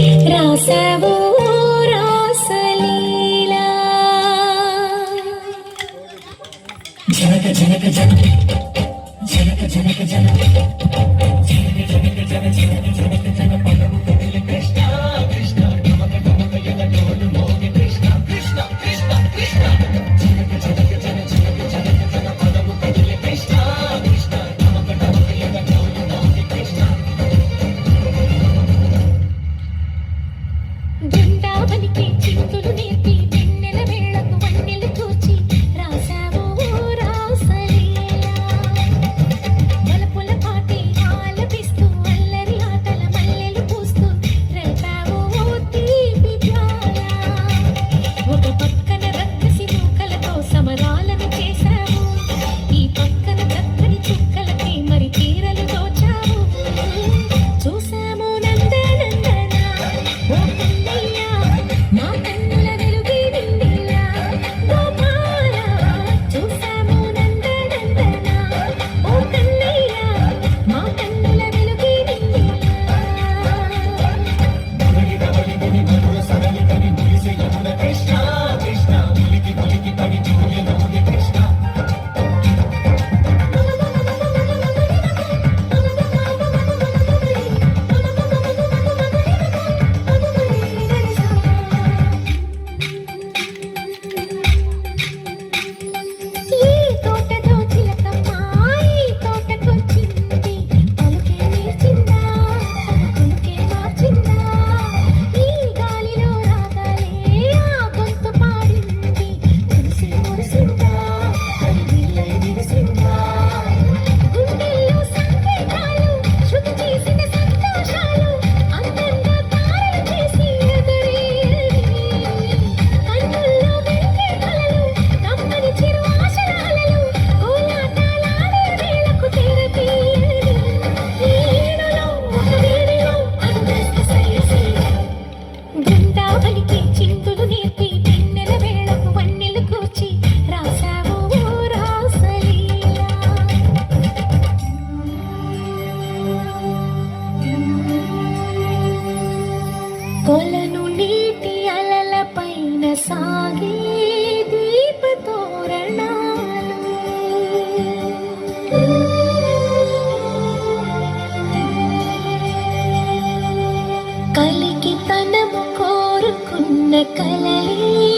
రాసావో రాసలీలా జనక జనక జనక జనక జనక జనక బృందావనికి చిందులు నేర్పి వెన్నెల వేళకు వన్నెలు తోచి రాసావో రాసలీలా మలపుల పాటి ఆలపిస్తూ అల్లరి ఆటల మల్లెలు పూస్తూ రేపావో తీపి జ్వాల ఒక పక్కన రక్కసి మూకలతో సమరాలను చేశావు ఈ పక్కన చక్కని చుక్కలకి మరి తీరలు దోచావు చూసాము నందనందన ఓ కన్నయ్య మా కన్నుల వెలుగే నిండిలా గోపాల చూసాము నందనందన ఓ కన్నయ్య మా కన్నుల వెలుగే నిండిలా ఈ తోటలో చిలకమ్మ ఈ తోటకొచ్చింది పలుకే నేర్చిందా పలుకే మార్చిందా ఈ గాలిలో రాగాలే ఆ గొంతు పాడింది మురిసి మురిసిందా అది విల్లై విరిసిందా గుండెల్లో సంకేతాలు శృతి చేసిన సంతోషాలు అందంగా తారలు చేసి ఎదురేది కన్నుల్లో వెలిగే కలలు కమ్మని చిరు ఆశలాలలు కోలాటాలాడే వేళకు తెరతీయది ఈ ఏడులో ఒక వేడిలో అందేస్త సైసి బృందావనికి చిందులు నేర్పి వెన్నెల వేళకు వన్నెలు కూర్చి రాసావో రాసలీలా కొలను నీటి అలల పైన సాగే దీపతోరణాలు కలికి తనము కోరుకున్న కలలే